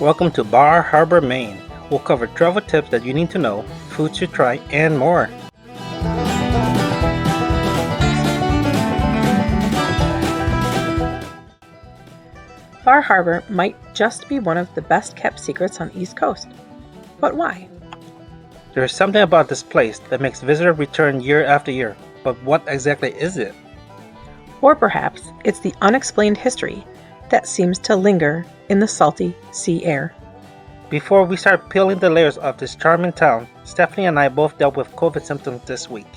Welcome to Bar Harbor, Maine. We'll cover travel tips that you need to know, foods to try, and more. Bar Harbor might just be one of the best kept secrets on the East Coast. But why? There is something about this place that makes visitors return year after year, but what exactly is it? Or perhaps it's the unexplained history that seems to linger in the salty sea air. Before we start peeling the layers of this charming town, Stephanie and I both dealt with COVID symptoms this week.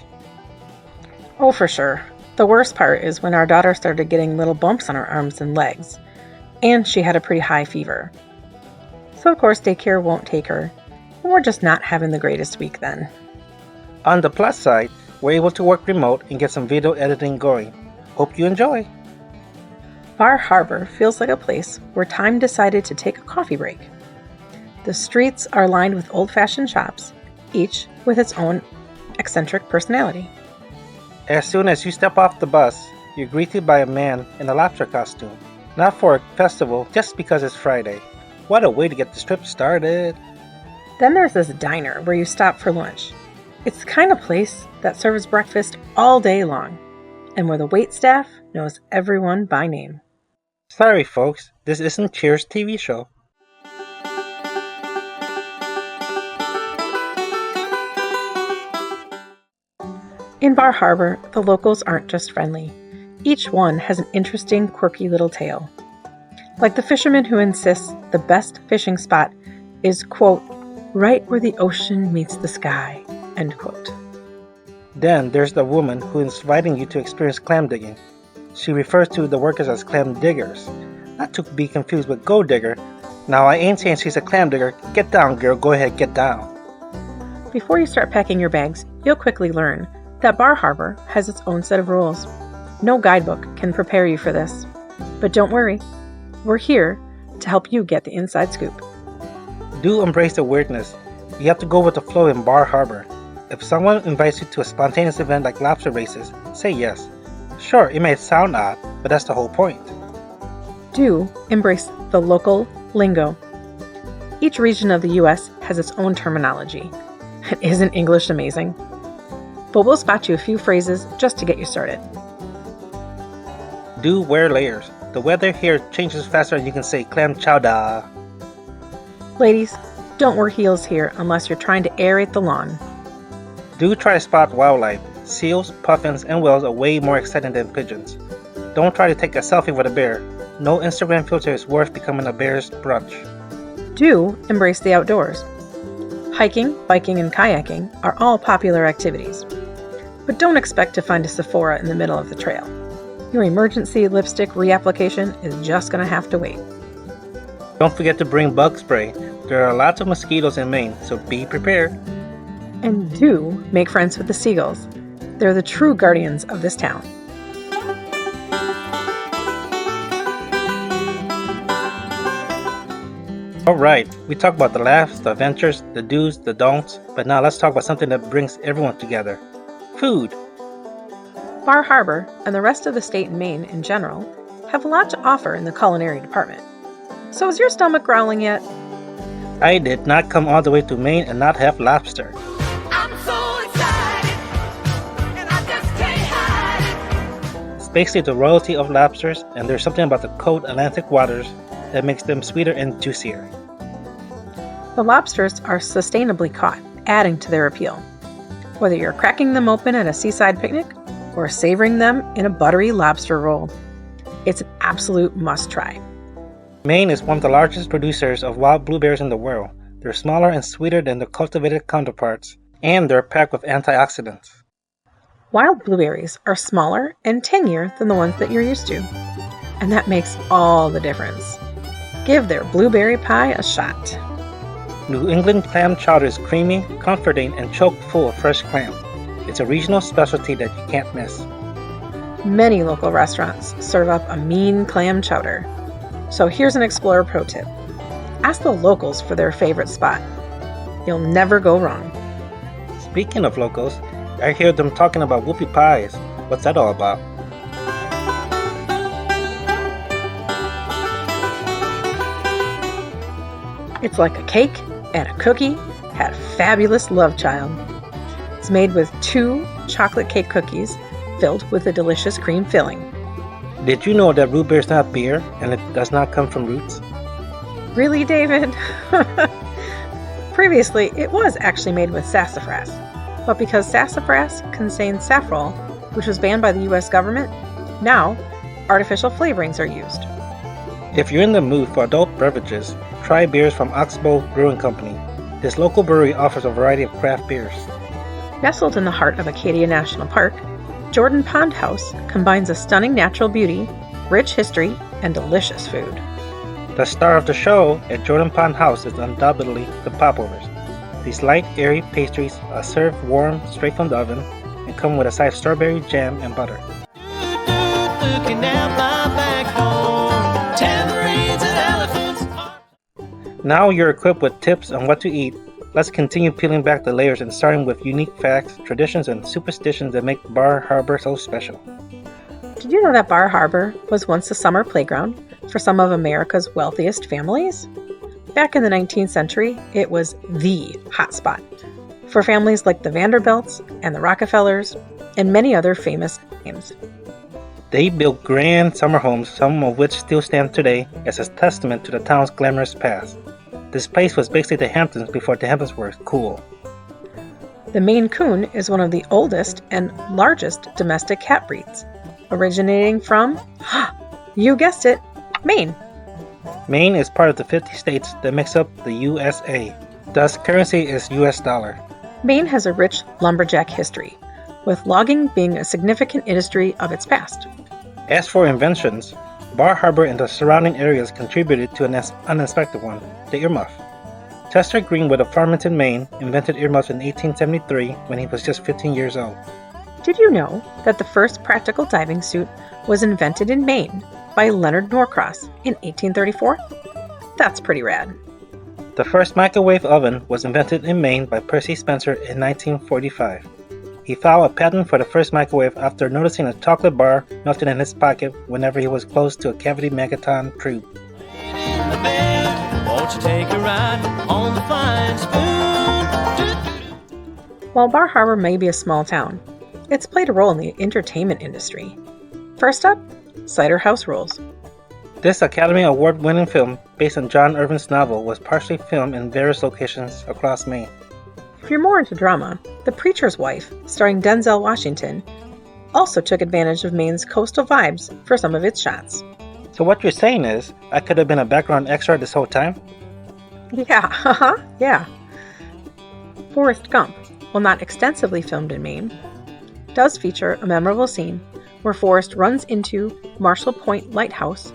Oh, for sure. The worst part is when our daughter started getting little bumps on her arms and legs, and she had a pretty high fever. So of course daycare won't take her, and we're just not having the greatest week then. On the plus side, we're able to work remote and get some video editing going. Hope you enjoy! Bar Harbor feels like a place where time decided to take a coffee break. The streets are lined with old-fashioned shops, each with its own eccentric personality. As soon as you step off the bus, you're greeted by a man in a lobster costume. Not for a festival, just because it's Friday. What a way to get the trip started! Then there's this diner where you stop for lunch. It's the kind of place that serves breakfast all day long, and where the waitstaff knows everyone by name. Sorry folks, this isn't Cheers TV show. In Bar Harbor, the locals aren't just friendly. Each one has an interesting, quirky little tale. Like the fisherman who insists the best fishing spot is, quote, right where the ocean meets the sky, end quote. Then there's the woman who is inviting you to experience clam digging. She refers to the workers as clam diggers, not to be confused with gold digger. Now I ain't saying she's a clam digger. Get down, girl, go ahead, get down. Before you start packing your bags, you'll quickly learn that Bar Harbor has its own set of rules. No guidebook can prepare you for this. But don't worry, we're here to help you get the inside scoop. Do embrace the weirdness. You have to go with the flow in Bar Harbor. If someone invites you to a spontaneous event like lobster races, say yes. Sure, it may sound odd, but that's the whole point. Do embrace the local lingo. Each region of the U.S. has its own terminology. Isn't English amazing? But we'll spot you a few phrases just to get you started. Do wear layers. The weather here changes faster than you can say clam chowder. Ladies, don't wear heels here unless you're trying to aerate the lawn. Do try to spot wildlife. Seals, puffins, and whales are way more exciting than pigeons. Don't try to take a selfie with a bear. No Instagram filter is worth becoming a bear's brunch. Do embrace the outdoors. Hiking, biking, and kayaking are all popular activities. But don't expect to find a Sephora in the middle of the trail. Your emergency lipstick reapplication is just going to have to wait. Don't forget to bring bug spray. There are lots of mosquitoes in Maine, so be prepared. And do make friends with the seagulls. They're the true guardians of this town. Alright, we talked about the laughs, the adventures, the do's, the don'ts, but now let's talk about something that brings everyone together. Food. Bar Harbor and the rest of the state and Maine in general have a lot to offer in the culinary department. So is your stomach growling yet? I did not come all the way to Maine and not have lobster. Basically the royalty of lobsters, and there's something about the cold Atlantic waters that makes them sweeter and juicier. The lobsters are sustainably caught, adding to their appeal. Whether you're cracking them open at a seaside picnic or savoring them in a buttery lobster roll, it's an absolute must-try. Maine is one of the largest producers of wild blueberries in the world. They're smaller and sweeter than their cultivated counterparts, and they're packed with antioxidants. Wild blueberries are smaller and tangier than the ones that you're used to, and that makes all the difference. Give their blueberry pie a shot. New England clam chowder is creamy, comforting, and chock full of fresh clams. It's a regional specialty that you can't miss. Many local restaurants serve up a mean clam chowder. So here's an Explorer pro tip. Ask the locals for their favorite spot. You'll never go wrong. Speaking of locals, I hear them talking about whoopie pies. What's that all about? It's like a cake and a cookie had a fabulous love child. It's made with 2 chocolate cake cookies filled with a delicious cream filling. Did you know that root beer is not beer and it does not come from roots? Really, David? Previously, it was actually made with sassafras, but because sassafras contains safrole, which was banned by the US government, now artificial flavorings are used. If you're in the mood for adult beverages, try beers from Oxbow Brewing Company. This local brewery offers a variety of craft beers. Nestled in the heart of Acadia National Park, Jordan Pond House combines a stunning natural beauty, rich history, and delicious food. The star of the show at Jordan Pond House is undoubtedly the popovers. These light, airy pastries are served warm, straight from the oven, and come with a side of strawberry jam and butter. Now you're equipped with tips on what to eat. Let's continue peeling back the layers and starting with unique facts, traditions, and superstitions that make Bar Harbor so special. Did you know that Bar Harbor was once a summer playground for some of America's wealthiest families? Back in the 19th century, it was the hotspot for families like the Vanderbilts and the Rockefellers and many other famous names. They built grand summer homes, some of which still stand today as a testament to the town's glamorous past. This place was basically the Hamptons before the Hamptons were cool. The Maine Coon is one of the oldest and largest domestic cat breeds, originating from, you guessed it, Maine. Maine is part of the 50 states that makes up the USA. Thus, currency is US dollar. Maine has a rich lumberjack history, with logging being a significant industry of its past. As for inventions, Bar Harbor and the surrounding areas contributed to an unexpected one, the earmuff. Chester Greenwood of Farmington, Maine, invented earmuffs in 1873 when he was just 15 years old. Did you know that the first practical diving suit was invented in Maine by Leonard Norcross in 1834? That's pretty rad. The first microwave oven was invented in Maine by Percy Spencer in 1945. He filed a patent for the first microwave after noticing a chocolate bar melting in his pocket whenever he was close to a cavity megaton tube. While Bar Harbor may be a small town, it's played a role in the entertainment industry. First up, Cider House Rules. This Academy Award-winning film, based on John Irvin's novel, was partially filmed in various locations across Maine. If you're more into drama, The Preacher's Wife, starring Denzel Washington, also took advantage of Maine's coastal vibes for some of its shots. So what you're saying is, I could have been a background extra this whole time? Yeah. Forrest Gump, while not extensively filmed in Maine, does feature a memorable scene where Forrest runs into Marshall Point Lighthouse.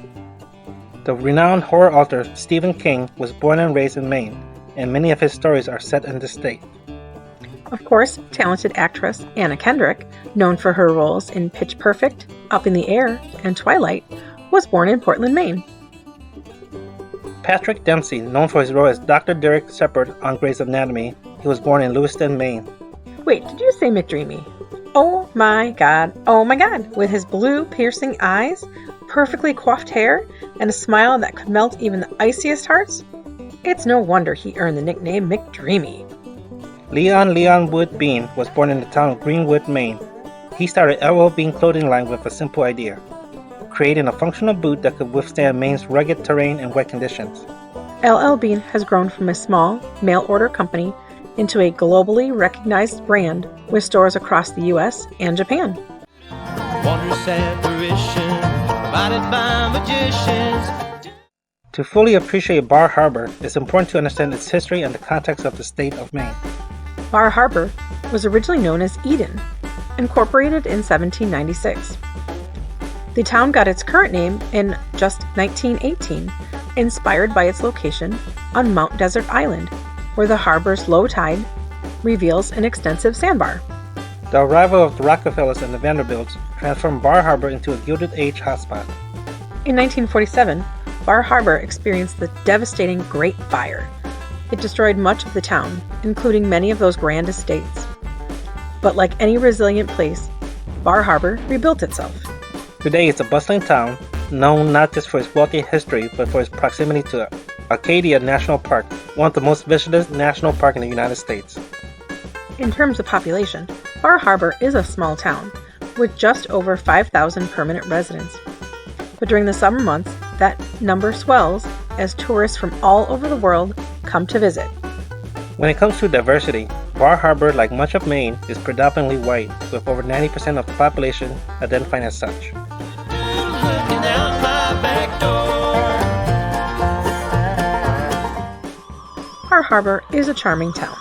The renowned horror author Stephen King was born and raised in Maine, and many of his stories are set in this state. Of course, talented actress Anna Kendrick, known for her roles in Pitch Perfect, Up in the Air, and Twilight, was born in Portland, Maine. Patrick Dempsey, known for his role as Dr. Derek Shepherd on Grey's Anatomy, he was born in Lewiston, Maine. Wait, did you say McDreamy? Oh my god, with his blue piercing eyes, perfectly coiffed hair, and a smile that could melt even the iciest hearts? It's no wonder he earned the nickname McDreamy. Leon Wood Bean was born in the town of Greenwood, Maine. He started LL Bean clothing line with a simple idea: creating a functional boot that could withstand Maine's rugged terrain and wet conditions. LL Bean has grown from a small, mail-order company into a globally recognized brand with stores across the U.S. and Japan. Wondrous apparition, provided by magicians. To fully appreciate Bar Harbor, it's important to understand its history and the context of the state of Maine. Bar Harbor was originally known as Eden, incorporated in 1796. The town got its current name in just 1918, inspired by its location on Mount Desert Island, where the harbor's low tide reveals an extensive sandbar. The arrival of the Rockefellers and the Vanderbilts transformed Bar Harbor into a Gilded Age hotspot. In 1947, Bar Harbor experienced the devastating Great Fire. It destroyed much of the town, including many of those grand estates. But like any resilient place, Bar Harbor rebuilt itself. Today it's a bustling town, known not just for its wealthy history, but for its proximity to Acadia National Park, one of the most visited national parks in the United States. In terms of population, Bar Harbor is a small town with just over 5,000 permanent residents. But during the summer months, that number swells as tourists from all over the world come to visit. When it comes to diversity, Bar Harbor, like much of Maine, is predominantly white, with over 90% of the population identifying as such. Looking out my back door. Bar Harbor is a charming town,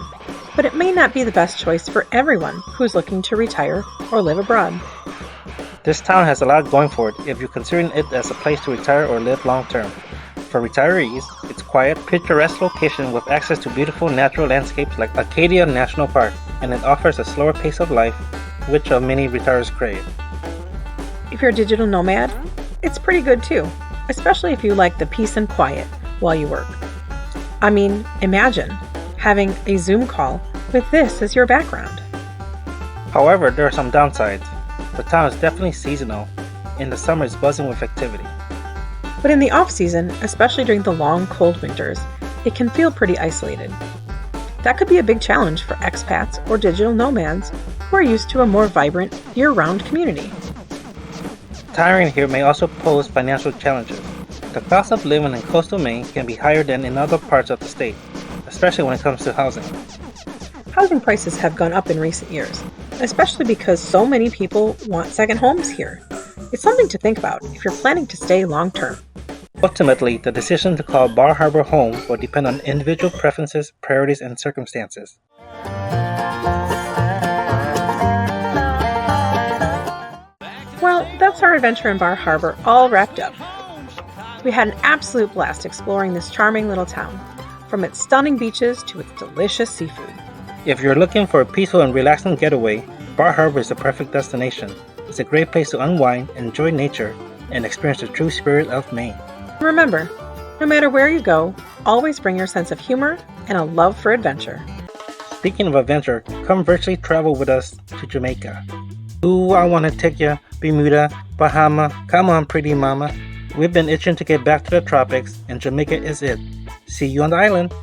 but it may not be the best choice for everyone who's looking to retire or live abroad. This town has a lot going for it if you're considering it as a place to retire or live long term. For retirees, it's quiet, picturesque location with access to beautiful natural landscapes like Acadia National Park, and it offers a slower pace of life, which many retirees crave. If you're a digital nomad, it's pretty good too, especially if you like the peace and quiet while you work. I mean, imagine having a Zoom call with this as your background. However, there are some downsides. The town is definitely seasonal. In the summer, it's buzzing with activity. But in the off-season, especially during the long, cold winters, it can feel pretty isolated. That could be a big challenge for expats or digital nomads who are used to a more vibrant, year-round community. Retiring here may also pose financial challenges. The cost of living in coastal Maine can be higher than in other parts of the state, especially when it comes to housing. Housing prices have gone up in recent years, especially because so many people want second homes here. It's something to think about if you're planning to stay long term. Ultimately, the decision to call Bar Harbor home will depend on individual preferences, priorities, and circumstances. Well, that's our adventure in Bar Harbor all wrapped up. We had an absolute blast exploring this charming little town, from its stunning beaches to its delicious seafood. If you're looking for a peaceful and relaxing getaway, Bar Harbor is the perfect destination. It's a great place to unwind, enjoy nature, and experience the true spirit of Maine. Remember, no matter where you go, always bring your sense of humor and a love for adventure. Speaking of adventure, come virtually travel with us to Jamaica. Ooh, I want to take you, Bermuda, Bahama, come on pretty mama. We've been itching to get back to the tropics, and Jamaica is it. See you on the island.